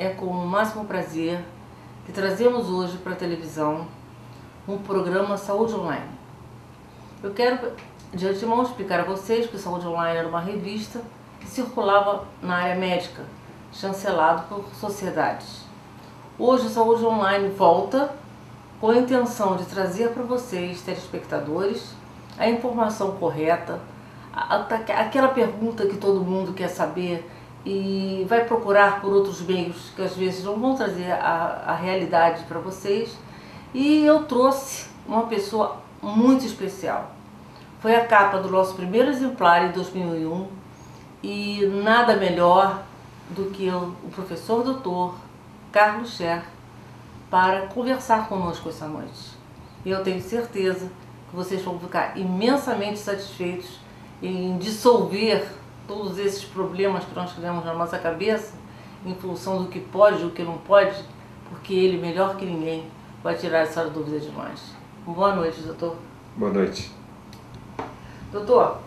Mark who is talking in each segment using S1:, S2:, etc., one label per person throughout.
S1: É com o máximo prazer que trazemos hoje para a televisão um programa Saúde Online. Eu quero de antemão explicar a vocês que Saúde Online era uma revista que circulava na área médica, chancelado por sociedades. Hoje a Saúde Online volta com a intenção de trazer para vocês, telespectadores, a informação correta, aquela pergunta que todo mundo quer saber e vai procurar por outros meios que às vezes não vão trazer a realidade para vocês. E eu trouxe uma pessoa muito especial. Foi a capa do nosso primeiro exemplar em 2001 e nada melhor do que o professor doutor Carlos Scher para conversar conosco essa noite. E eu tenho certeza que vocês vão ficar imensamente satisfeitos em dissolver todos esses problemas que nós criamos na nossa cabeça em função do que pode e o que não pode, porque ele, melhor que ninguém, vai tirar essa dúvida de nós. Boa noite, doutor.
S2: Boa noite.
S1: Doutor,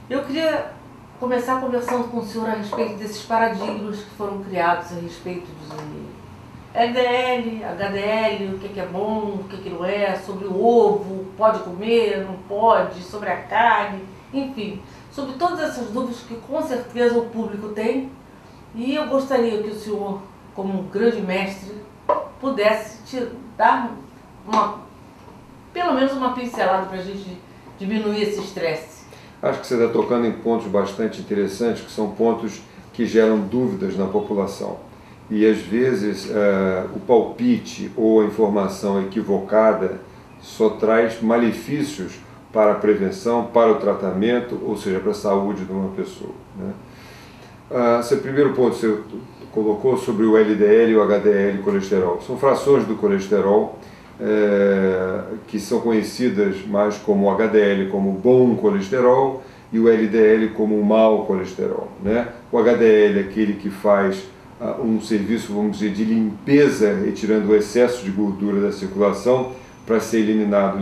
S1: eu queria começar conversando com o senhor a respeito desses paradigmas que foram criados a respeito de LDL, HDL, o que é bom, o que não é, sobre o ovo, pode comer, não pode, sobre a carne, enfim, sobre todas essas dúvidas que com certeza o público tem. E eu gostaria que o senhor, como um grande mestre, pudesse te dar pelo menos uma pincelada para a gente diminuir esse estresse.
S2: Acho que você está tocando em pontos bastante interessantes, que são pontos que geram dúvidas na população. E às vezes o palpite ou a informação equivocada só traz malefícios para a prevenção, para o tratamento, ou seja, para a saúde de uma pessoa, né? Esse primeiro ponto que você colocou sobre o LDL e o HDL colesterol. São frações do colesterol que são conhecidas mais como HDL como bom colesterol e o LDL como mau colesterol, né? O HDL é aquele que faz um serviço, vamos dizer, de limpeza, retirando o excesso de gordura da circulação para ser eliminado,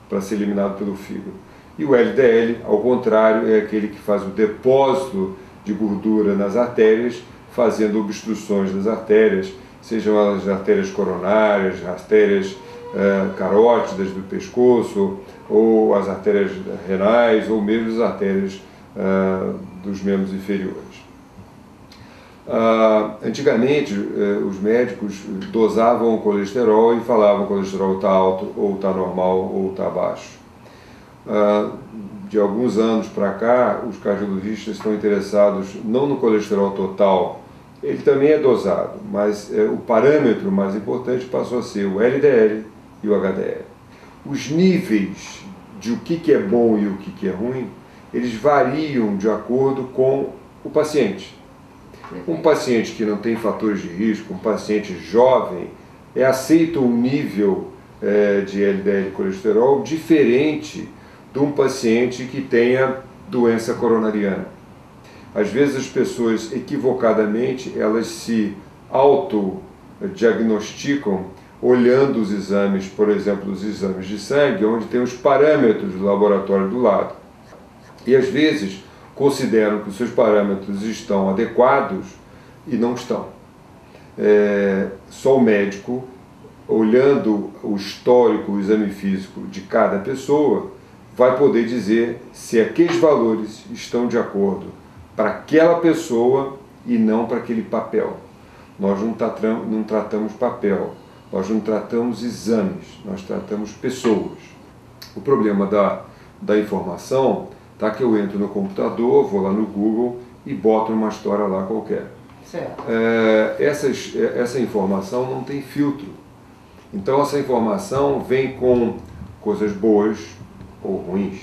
S2: para ser eliminado pelo fígado. E o LDL, ao contrário, é aquele que faz o depósito de gordura nas artérias, fazendo obstruções das artérias, sejam as artérias coronárias, artérias carótidas do pescoço, ou as artérias renais, ou mesmo as artérias dos membros inferiores. Antigamente, os médicos dosavam o colesterol e falavam que o colesterol está alto, ou está normal, ou está baixo. De alguns anos para cá, os cardiologistas estão interessados não no colesterol total, ele também é dosado, mas o parâmetro mais importante passou a ser o LDL e o HDL. Os níveis de o que é bom e o que é ruim, eles variam de acordo com o paciente. Um paciente que não tem fatores de risco, um paciente jovem, aceita um nível de LDL colesterol diferente de um paciente que tenha doença coronariana. Às vezes as pessoas, equivocadamente, elas se autodiagnosticam olhando os exames, por exemplo, os exames de sangue, onde tem os parâmetros do laboratório do lado. E às vezes consideram que os seus parâmetros estão adequados e não estão. Só o médico, olhando o histórico, o exame físico de cada pessoa, vai poder dizer se aqueles valores estão de acordo para aquela pessoa e não para aquele papel. Nós não tratamos papel, nós não tratamos exames, nós tratamos pessoas. O problema da informação está que eu entro no computador, vou lá no Google e boto uma história lá qualquer.
S1: Certo.
S2: Essa informação não tem filtro. Então essa informação vem com coisas boas ou ruins.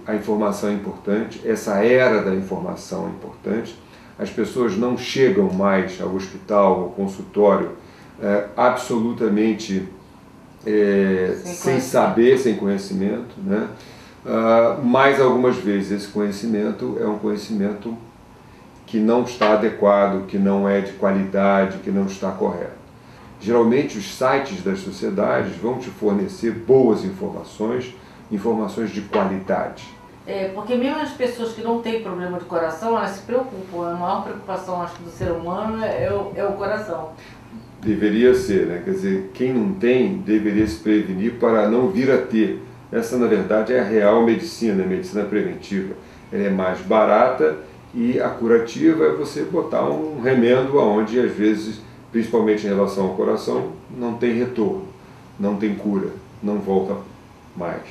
S2: A informação é importante, essa era da informação é importante. As pessoas não chegam mais ao hospital, ao consultório, absolutamente sem saber, sem conhecimento, né? Mas algumas vezes esse conhecimento é um conhecimento que não está adequado, que não é de qualidade, que não está correto. Geralmente os sites das sociedades vão te fornecer boas informações, informações de qualidade.
S1: Porque mesmo as pessoas que não têm problema de coração, elas se preocupam. A maior preocupação, acho que, do ser humano é o coração.
S2: Deveria ser, né? Quer dizer, quem não tem deveria se prevenir para não vir a ter. Essa, na verdade, é a real medicina, a medicina preventiva. Ela é mais barata e a curativa é você botar um remendo aonde, às vezes, principalmente em relação ao coração, não tem retorno, não tem cura, não volta mais.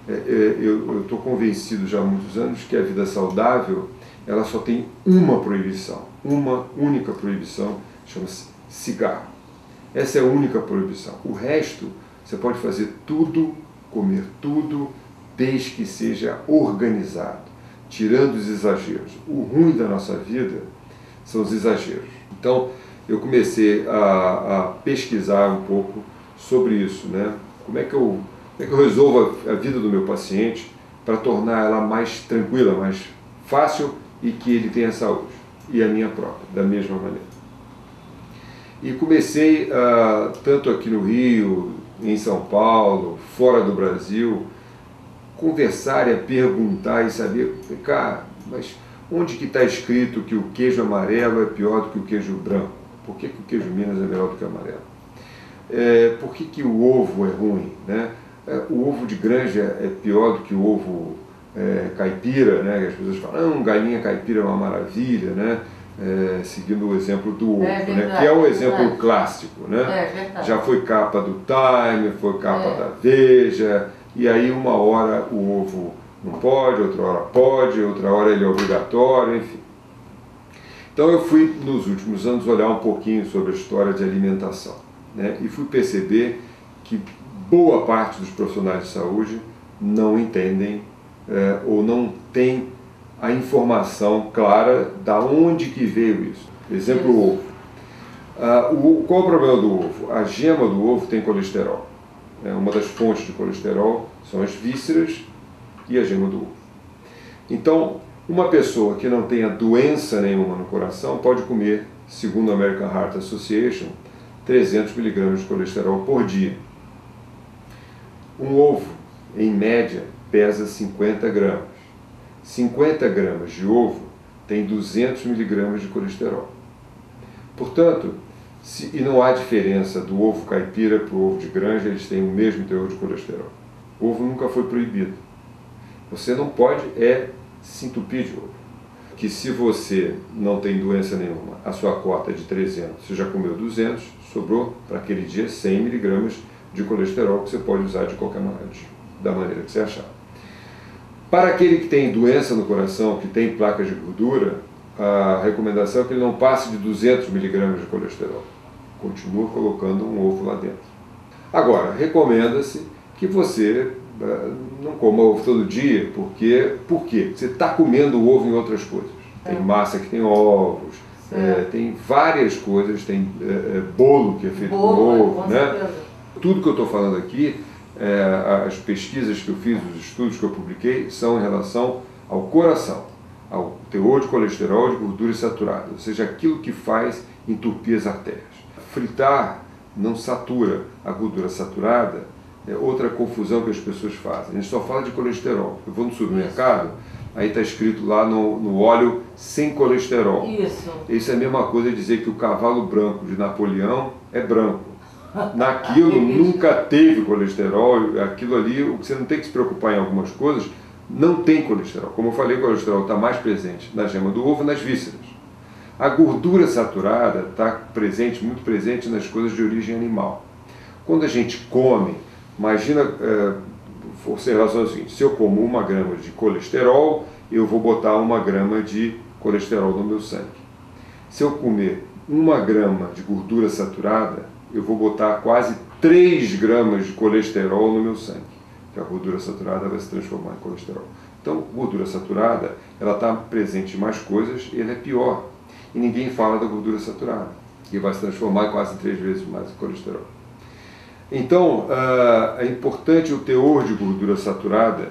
S2: Eu estou convencido já há muitos anos que a vida saudável ela só tem uma proibição, uma única proibição, chama-se cigarro. Essa é a única proibição. O resto, você pode fazer tudo, comer tudo, desde que seja organizado, tirando os exageros. O ruim da nossa vida são os exageros. Então, eu comecei a pesquisar um pouco sobre isso, né? Como é que eu resolvo a vida do meu paciente para tornar ela mais tranquila, mais fácil e que ele tenha saúde. E a minha própria, da mesma maneira. E comecei, tanto aqui no Rio, em São Paulo, fora do Brasil, conversar e a perguntar e saber, cara, mas onde que está escrito que o queijo amarelo é pior do que o queijo branco? Por que o queijo Minas é melhor do que o amarelo? Por que o ovo é ruim, né? O ovo de granja é pior do que o ovo caipira, né? As pessoas falam, não, galinha caipira é uma maravilha, né? Seguindo o exemplo do ovo,
S1: verdade,
S2: né? Que é um exemplo clássico, né? Já foi capa do Time, foi capa da Veja, e aí uma hora o ovo não pode, outra hora pode, outra hora ele é obrigatório, enfim. Então eu fui, nos últimos anos, olhar um pouquinho sobre a história de alimentação, né? E fui perceber que boa parte dos profissionais de saúde não entendem ou não tem a informação clara da onde que veio isso. Exemplo, o ovo. Qual é o problema do ovo? A gema do ovo tem colesterol. Uma das fontes de colesterol são as vísceras e a gema do ovo. Então, uma pessoa que não tenha doença nenhuma no coração pode comer, segundo a American Heart Association, 300 mg de colesterol por dia. Um ovo, em média, pesa 50 gramas. 50 gramas de ovo tem 200 mg de colesterol. Portanto, e não há diferença do ovo caipira para o ovo de granja, eles têm o mesmo teor de colesterol. O ovo nunca foi proibido. Você não pode se entupir de ovo. Que se você não tem doença nenhuma, a sua cota é de 300, você já comeu 200, sobrou para aquele dia 100 mg de colesterol que você pode usar de qualquer maneira, da maneira que você achar. Para aquele que tem doença no coração, que tem placas de gordura, a recomendação é que ele não passe de 200 mg de colesterol. Continua colocando um ovo lá dentro. Agora, recomenda-se que você não coma ovo todo dia, porque por quê? Você está comendo o ovo em outras coisas. Tem massa que tem ovos, tem várias coisas, tem bolo que é feito com ovo, né? Tudo que eu estou falando aqui, as pesquisas que eu fiz, os estudos que eu publiquei, são em relação ao coração, ao teor de colesterol e de gordura saturada, ou seja, aquilo que faz entupir as artérias. Fritar não satura a gordura saturada, é outra confusão que as pessoas fazem. A gente só fala de colesterol. Eu vou no supermercado, aí está escrito lá no óleo sem colesterol. Isso é a mesma coisa de dizer que o cavalo branco de Napoleão é branco. Naquilo nunca teve colesterol, aquilo ali, o que você não tem que se preocupar em algumas coisas, não tem colesterol. Como eu falei, o colesterol está mais presente na gema do ovo e nas vísceras. A gordura saturada está presente, muito presente nas coisas de origem animal. Quando a gente come, imagina, você relaciona o seguinte, se eu como 1 grama de colesterol, eu vou botar 1 grama de colesterol no meu sangue. Se eu comer 1 grama de gordura saturada, eu vou botar quase 3 gramas de colesterol no meu sangue. Que a gordura saturada vai se transformar em colesterol. Então, gordura saturada, ela está presente em mais coisas e ela é pior. E ninguém fala da gordura saturada, que vai se transformar em quase 3 vezes mais em colesterol. Então, é importante o teor de gordura saturada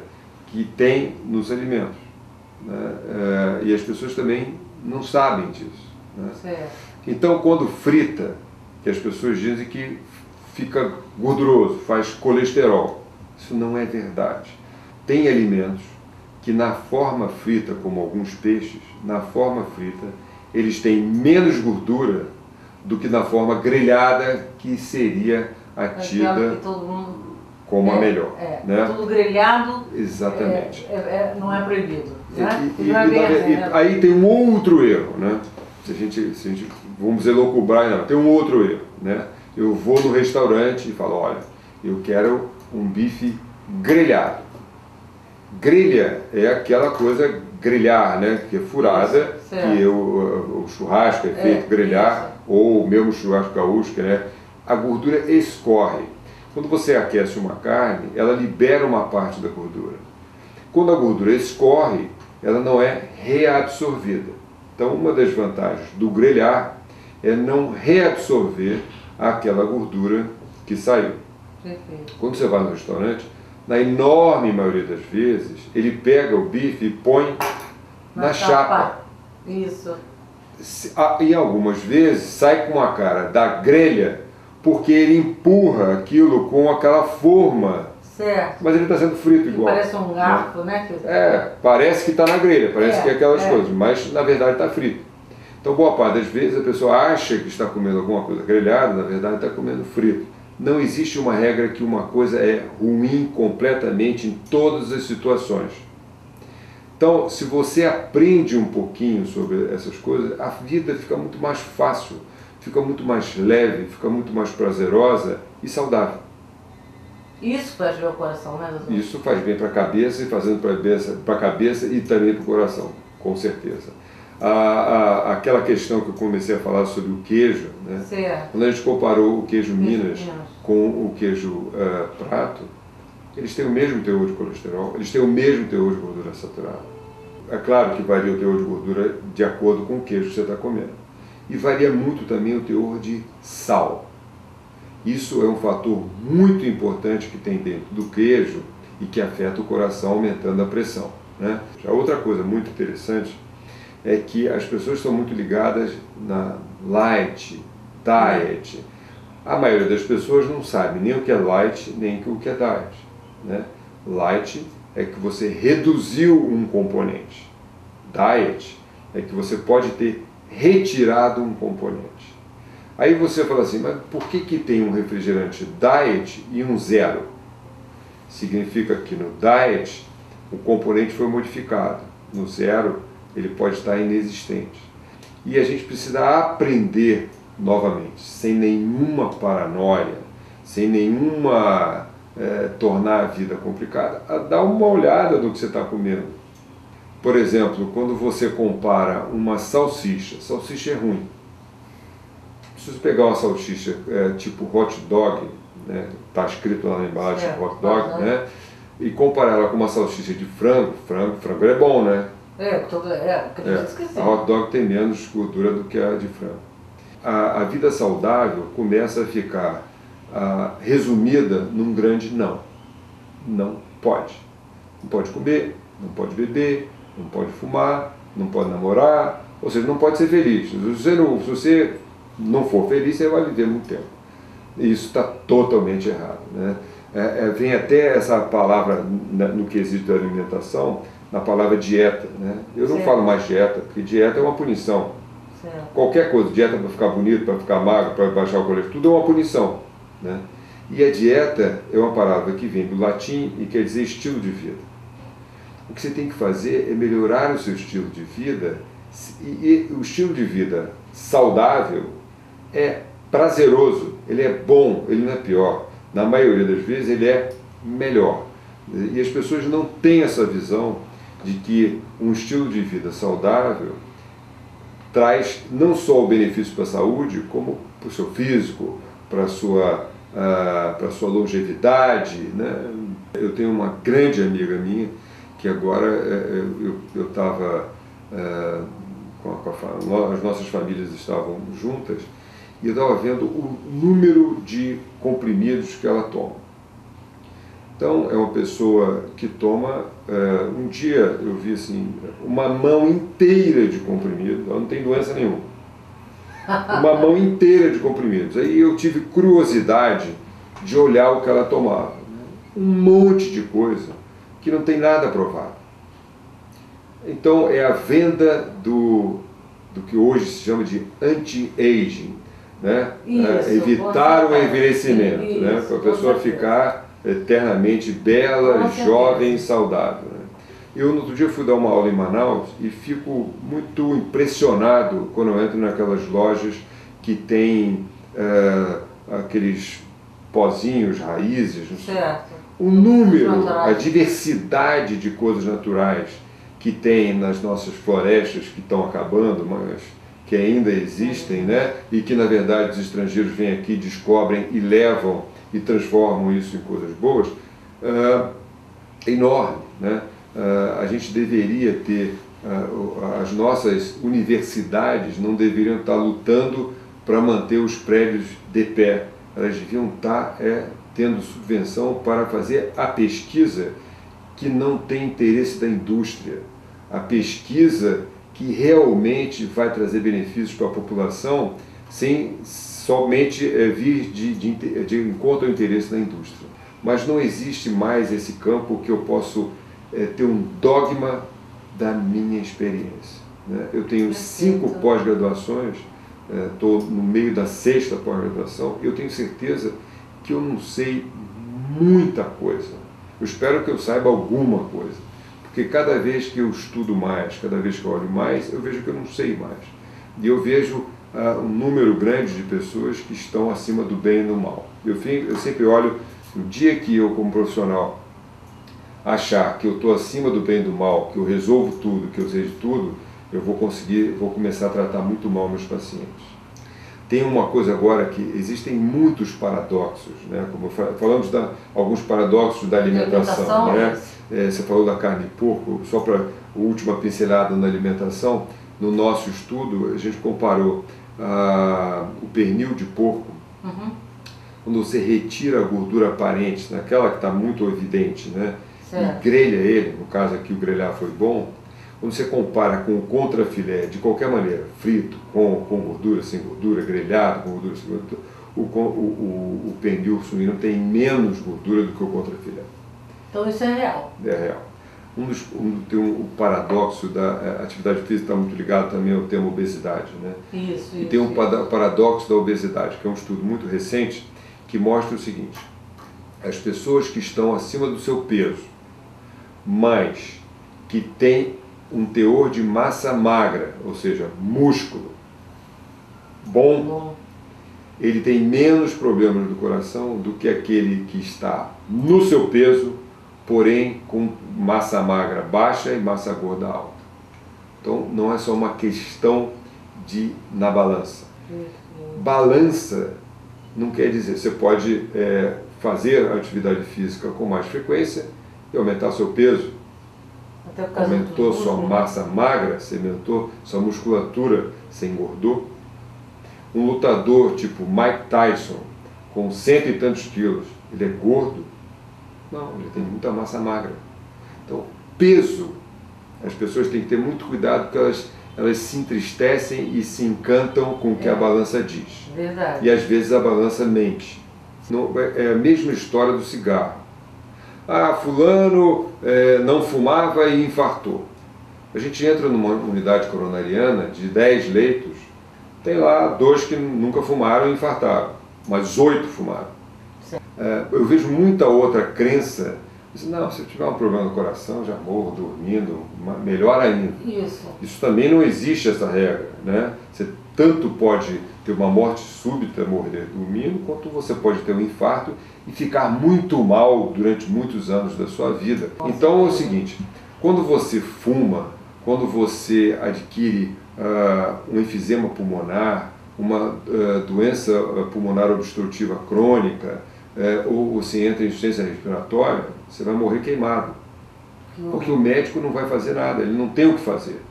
S2: que tem nos alimentos, né? E as pessoas também não sabem disso, né? Então, quando frita, que as pessoas dizem que fica gorduroso, faz colesterol. Isso não é verdade. Tem alimentos que na forma frita, como alguns peixes, na forma frita, eles têm menos gordura do que na forma grelhada, que seria a tida como a melhor. Né?
S1: Tudo grelhado.
S2: Exatamente.
S1: Não é proibido. Né?
S2: Aí tem um outro erro, né? Se a gente vamos elocubrar, tem um outro erro, né? Eu vou no restaurante e falo, olha, eu quero um bife grelhado. Grelha é aquela coisa grelhar, né? Que é furada, que o churrasco é feito grelhar, ou mesmo churrasco gaúcho, né? A gordura escorre. Quando você aquece uma carne, ela libera uma parte da gordura. Quando a gordura escorre, ela não é reabsorvida. Então, uma das vantagens do grelhar é não reabsorver aquela gordura que saiu.
S1: Perfeito.
S2: Quando você vai no restaurante, na enorme maioria das vezes, ele pega o bife e põe na chapa.
S1: Isso.
S2: E algumas vezes sai com a cara da grelha, porque ele empurra aquilo com aquela forma.
S1: Certo.
S2: Mas ele está sendo frito igual.
S1: Parece um garfo, né?
S2: Parece que está na grelha, parece que é aquelas coisas, mas na verdade está frito. Então, boa parte das vezes a pessoa acha que está comendo alguma coisa grelhada, na verdade está comendo frito. Não existe uma regra que uma coisa é ruim completamente em todas as situações. Então, se você aprende um pouquinho sobre essas coisas, a vida fica muito mais fácil, fica muito mais leve, fica muito mais prazerosa e saudável.
S1: Isso faz bem ao coração, né, doutor?
S2: Isso faz bem para a cabeça, e fazendo para a cabeça e também para o coração, com certeza. Aquela questão que eu comecei a falar sobre o queijo, né?
S1: Certo.
S2: Quando a gente comparou o queijo Minas com o queijo prato, eles têm o mesmo teor de colesterol, eles têm o mesmo teor de gordura saturada. É claro que varia o teor de gordura de acordo com o queijo que você está comendo. E varia muito também o teor de sal. Isso é um fator muito importante que tem dentro do queijo e que afeta o coração, aumentando a pressão, né? Já outra coisa muito interessante é que as pessoas estão muito ligadas na light, diet. A maioria das pessoas não sabe nem o que é light, nem o que é diet, né? Light é que você reduziu um componente. Diet é que você pode ter retirado um componente. Aí você fala assim, mas por que tem um refrigerante diet e um zero? Significa que no diet o componente foi modificado, no zero ele pode estar inexistente. E a gente precisa aprender novamente, sem nenhuma paranoia, sem nenhuma tornar a vida complicada, a dar uma olhada no que você está comendo. Por exemplo, quando você compara uma salsicha é ruim. Se você pegar uma salsicha tipo hot dog, né, tá escrito lá na embalagem hot dog, né, e comparar ela com uma salsicha de frango é bom, né?
S1: Acredito que sim.
S2: A hot dog tem menos gordura do que a de frango. A vida saudável começa a ficar resumida num grande não. Não pode. Não pode comer, não pode beber, não pode fumar, não pode namorar, ou seja, não pode ser feliz. Se você não for feliz, você vai viver muito tempo. E isso está totalmente errado, né? Vem até essa palavra no quesito da alimentação, na palavra dieta, né? Eu não falo mais dieta, porque dieta é uma punição.
S1: Certo.
S2: Qualquer coisa, dieta para ficar bonito, para ficar magro, para baixar o colesterol, tudo é uma punição, né? E a dieta é uma palavra que vem do latim e quer dizer estilo de vida. O que você tem que fazer é melhorar o seu estilo de vida, e o estilo de vida saudável é prazeroso, ele é bom, ele não é pior. Na maioria das vezes ele é melhor. E as pessoas não têm essa visão de que um estilo de vida saudável traz não só o benefício para a saúde, como para o seu físico, para a sua longevidade, né? Eu tenho uma grande amiga minha que agora eu estava as nossas famílias estavam juntas e eu estava vendo o número de comprimidos que ela toma. Então, é uma pessoa que toma, um dia eu vi assim, uma mão inteira de comprimido, ela não tem doença nenhuma. Uma mão inteira de comprimidos. Aí eu tive curiosidade de olhar o que ela tomava. Um monte de coisa que não tem nada provado. Então é a venda do que hoje se chama de anti-aging, né? Evitar o envelhecimento, né? Para a pessoa ficar eternamente bela, jovem e saudável. Né? Eu no outro dia fui dar uma aula em Manaus e fico muito impressionado quando eu entro naquelas lojas que tem aqueles pozinhos, raízes, o número, a diversidade de coisas naturais que tem nas nossas florestas que estão acabando, mas que ainda existem, né? E que na verdade os estrangeiros vêm aqui, descobrem e levam e transformam isso em coisas boas, é enorme, né? A gente deveria ter, as nossas universidades não deveriam estar lutando para manter os prédios de pé, elas deviam estar tendo subvenção para fazer a pesquisa que não tem interesse da indústria, a pesquisa que realmente vai trazer benefícios para a população sem somente vir de encontro ao interesse da indústria. Mas não existe mais esse campo que eu posso ter um dogma da minha experiência. Né? Eu tenho 5 pós-graduações, estou no meio da 6ª pós-graduação, eu tenho certeza que eu não sei muita coisa. Eu espero que eu saiba alguma coisa, porque cada vez que eu estudo mais, cada vez que eu olho mais, eu vejo que eu não sei mais. E eu vejo um número grande de pessoas que estão acima do bem e do mal. Eu sempre olho, no dia que eu como profissional achar que eu estou acima do bem e do mal, que eu resolvo tudo, que eu sei de tudo, eu vou começar a tratar muito mal meus pacientes. Tem uma coisa agora que existem muitos paradoxos, né? Como falamos alguns paradoxos da alimentação, né? Você falou da carne de porco, só para a última pincelada na alimentação, no nosso estudo a gente comparou o pernil de porco, quando você retira a gordura aparente, naquela que está muito evidente, né? E grelha ele, no caso aqui o grelhar foi bom, quando você compara com o contrafilé, de qualquer maneira, frito, com gordura, sem gordura, grelhado, com gordura, sem gordura, o pernil suíno tem menos gordura do que o contrafilé.
S1: Então isso é real?
S2: É real. Tem um paradoxo da atividade física, está muito ligado também ao tema obesidade, né? E tem um paradoxo da obesidade, que é um estudo muito recente, que mostra o seguinte: as pessoas que estão acima do seu peso, mas que têm um teor de massa magra, ou seja, músculo bom, ele tem menos problemas do coração do que aquele que está no seu peso, porém com massa magra baixa e massa gorda alta. Então não é só uma questão na balança. Balança não quer dizer, você pode fazer atividade física com mais frequência e aumentar seu peso. Aumentou sua massa magra, você aumentou sua musculatura, você engordou. Um lutador tipo Mike Tyson, com 100 e tantos quilos, ele é gordo? Não, ele tem muita massa magra. Então, peso, as pessoas têm que ter muito cuidado porque elas se entristecem e se encantam com o que a balança diz.
S1: Verdade.
S2: E às vezes a balança mente. É a mesma história do cigarro. Fulano não fumava e infartou. A gente entra numa unidade coronariana de 10 leitos, tem lá 2 que nunca fumaram e infartaram, mas 8 fumaram. Eu vejo muita outra crença, não, se eu tiver um problema no coração, já morro dormindo, melhor ainda. Isso também não existe, essa regra, né? Você tanto pode ter uma morte súbita, morrer dormindo, quanto você pode ter um infarto e ficar muito mal durante muitos anos da sua vida. Então é o seguinte, quando você fuma, quando você adquire um enfisema pulmonar, uma doença pulmonar obstrutiva crônica, ou você entra em insuficiência respiratória, você vai morrer queimado. Porque o médico não vai fazer nada, ele não tem o que fazer.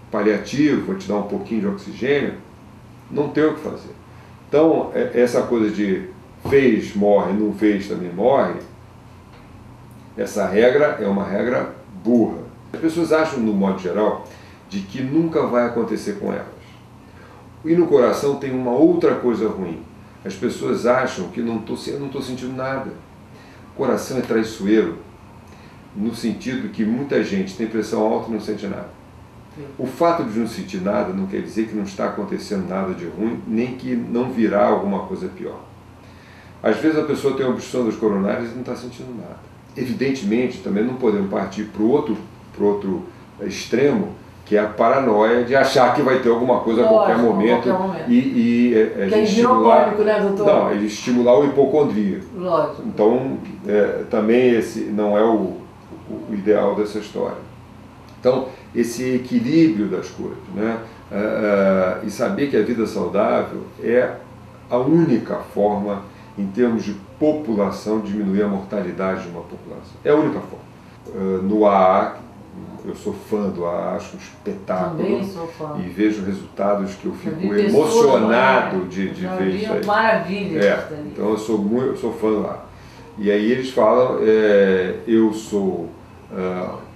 S2: Paliativo, vou te dar um pouquinho de oxigênio, não tem o que fazer. Então, essa coisa de fez, morre, não fez, também morre, essa regra é uma regra burra. As pessoas acham, no modo geral, de que nunca vai acontecer com elas. E no coração tem uma outra coisa ruim. As pessoas acham que eu não estou sentindo nada. O coração é traiçoeiro. no sentido que muita gente tem pressão alta e não sente nada. O fato de não sentir nada não quer dizer que não está acontecendo nada de ruim, nem que não virá alguma coisa pior. Às vezes a pessoa tem obstrução das coronárias e não está sentindo nada. Evidentemente, também não podemos partir para o outro extremo, que é a paranoia de achar que vai ter alguma coisa a qualquer momento. E
S1: estimular, né, doutor?
S2: Não, ele estimular o hipocondríaco.
S1: Lógico.
S2: Então, também esse não é o ideal dessa história. Então, esse equilíbrio das coisas, né? E saber que a vida saudável é a única forma, em termos de população, de diminuir a mortalidade de uma população. É a única forma. No AA, eu sou fã do AA, acho um espetáculo.
S1: Também sou fã.
S2: E vejo resultados que eu fico emocionado de ver isso aí.
S1: Maravilha.
S2: Então eu sou fã do AA. E aí eles falam, eu sou...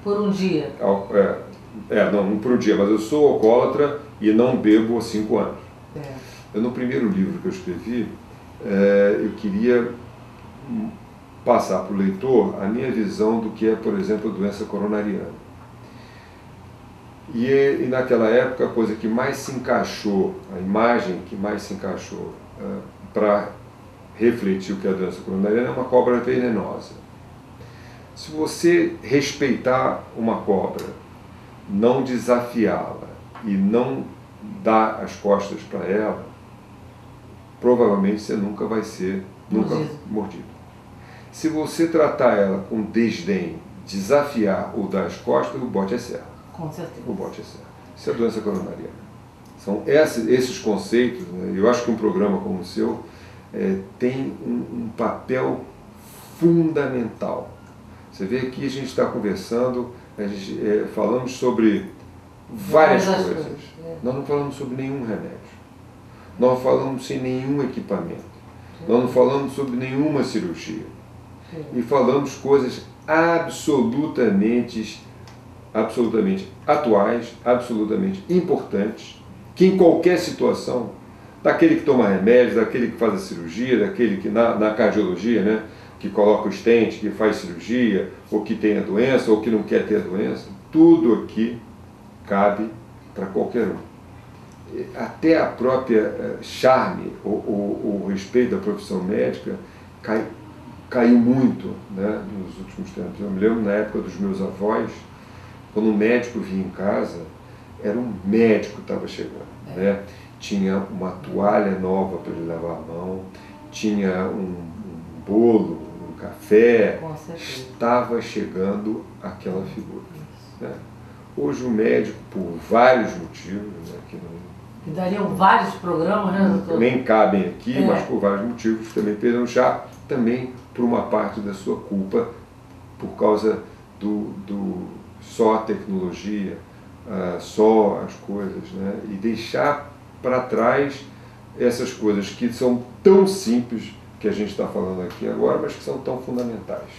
S1: por um dia.
S2: Não por um dia, mas eu sou alcoólatra e não bebo há 5 anos. No primeiro livro que eu escrevi, eu queria passar para o leitor a minha visão do que é, por exemplo, a doença coronariana. E naquela época a coisa que mais se encaixou, a imagem que mais se encaixou para refletir o que é a doença coronariana é uma cobra venenosa. Se você respeitar uma cobra, não desafiá-la e não dar as costas para ela, provavelmente você nunca vai ser mordido. Se você tratar ela com desdém, desafiar ou dar as costas, o bote é certo.
S1: Com certeza.
S2: O bote é certo. Isso é a doença coronariana. São esses conceitos, né? Eu acho que um programa como o seu tem um papel fundamental. Você vê que a gente está conversando, falamos sobre várias coisas. Nós não falamos sobre nenhum remédio. Nós não falamos sem nenhum equipamento. Nós não falamos sobre nenhuma cirurgia. E falamos coisas absolutamente atuais, absolutamente importantes, que em qualquer situação, daquele que toma remédio, daquele que faz a cirurgia, daquele que na cardiologia, né, que coloca o stent, que faz cirurgia, ou que tem a doença, ou que não quer ter a doença, tudo aqui cabe para qualquer um. Até a própria charme, o respeito da profissão médica caiu muito, né, nos últimos tempos. Eu me lembro na época dos meus avós, quando um médico vinha em casa, era um médico que estava chegando. Né? Tinha uma toalha nova para ele lavar a mão, tinha um bolo, um café, estava chegando aquela figura. Né? Hoje o médico, por vários motivos, né, que
S1: dariam vários programas, né, doutor?
S2: Nem cabem aqui, mas por vários motivos também perderam já, também por uma parte da sua culpa, por causa do só a tecnologia, só as coisas, né? E deixar para trás essas coisas que são tão simples que a gente está falando aqui agora, mas que são tão fundamentais.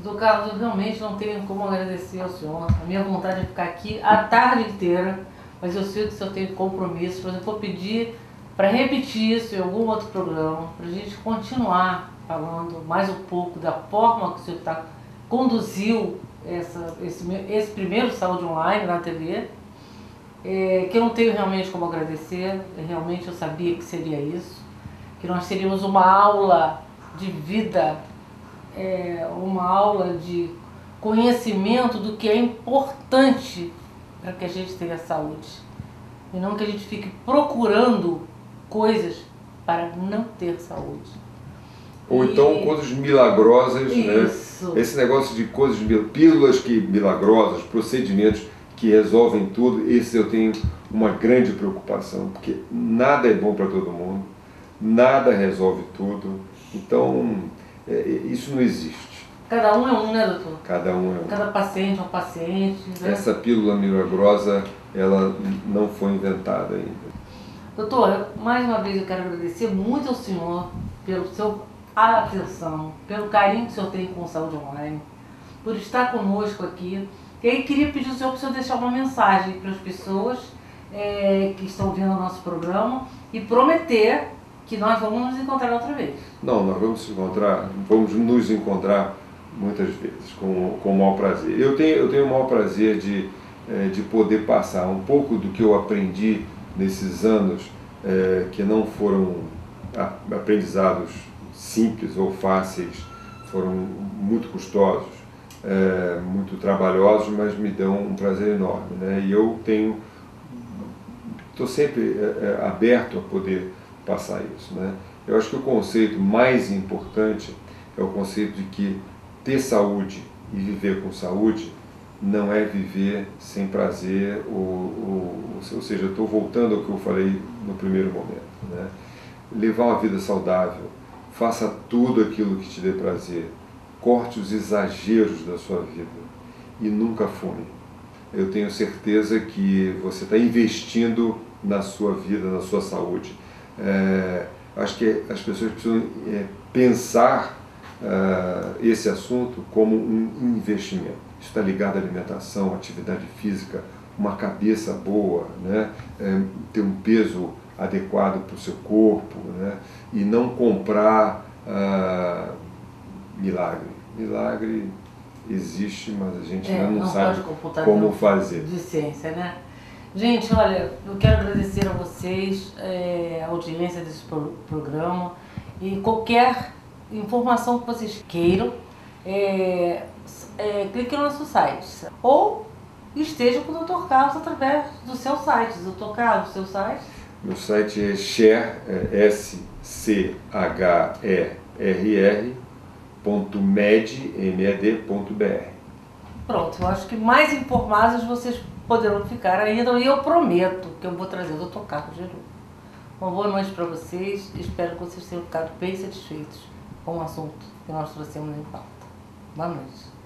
S1: Doutor Carlos, eu realmente não tenho como agradecer ao senhor. A minha vontade é ficar aqui a tarde inteira, mas eu sei que o senhor tem compromisso, mas eu vou pedir para repetir isso em algum outro programa, para a gente continuar falando mais um pouco da forma que o senhor conduziu esse primeiro Saúde Online na TV, que eu não tenho realmente como agradecer, realmente eu sabia que seria isso, que nós teríamos uma aula de vida, uma aula de conhecimento do que é importante para que a gente tenha saúde, e não que a gente fique procurando coisas para não ter saúde.
S2: Ou então coisas milagrosas,
S1: isso,
S2: né? Esse negócio de coisas, pílulas milagrosas, procedimentos que resolvem tudo, esse eu tenho uma grande preocupação, porque nada é bom para todo mundo, nada resolve tudo, então isso não existe.
S1: Cada um é um, né, doutor?
S2: Cada um é um.
S1: Cada paciente é um paciente. Né?
S2: Essa pílula milagrosa, ela não foi inventada ainda.
S1: Doutor, mais uma vez eu quero agradecer muito ao senhor pelo seu atenção, pelo carinho que o senhor tem com Saúde Online, por estar conosco aqui. E aí queria pedir ao senhor para o senhor deixar uma mensagem para as pessoas que estão vendo o nosso programa e prometer que nós vamos nos encontrar outra vez.
S2: Não, nós vamos nos encontrar muitas vezes, com o maior prazer. Eu tenho o maior prazer de poder passar um pouco do que eu aprendi nesses anos, que não foram aprendizados simples ou fáceis, foram muito custosos, muito trabalhosos, mas me dão um prazer enorme, né? E eu estou sempre aberto a poder passar isso, né? Eu acho que o conceito mais importante é o conceito de que ter saúde e viver com saúde não é viver sem prazer, ou seja, eu estou voltando ao que eu falei no primeiro momento, né? Levar uma vida saudável, faça tudo aquilo que te dê prazer, corte os exageros da sua vida e nunca fume. Eu tenho certeza que você está investindo na sua vida, na sua saúde. Acho que as pessoas precisam pensar esse assunto como um investimento. Isso está ligado à alimentação, atividade física, uma cabeça boa, né? Ter um peso adequado para o seu corpo, né? E não comprar milagre. Milagre existe, mas a gente ainda não sabe como fazer.
S1: De ciência, né? Gente, olha, eu quero agradecer a vocês, a audiência desse programa, e qualquer informação que vocês queiram, clique no nosso site ou esteja com o Dr. Carlos através do seu site. Dr. Carlos, seu site?
S2: Meu site é SCHERR.med.br.
S1: Pronto, eu acho que mais informados vocês poderão ficar ainda, e eu prometo que eu vou trazer o Dr. Carlos de novo. Uma boa noite para vocês, espero que vocês tenham ficado bem satisfeitos com o assunto que nós trouxemos em pauta. Boa noite.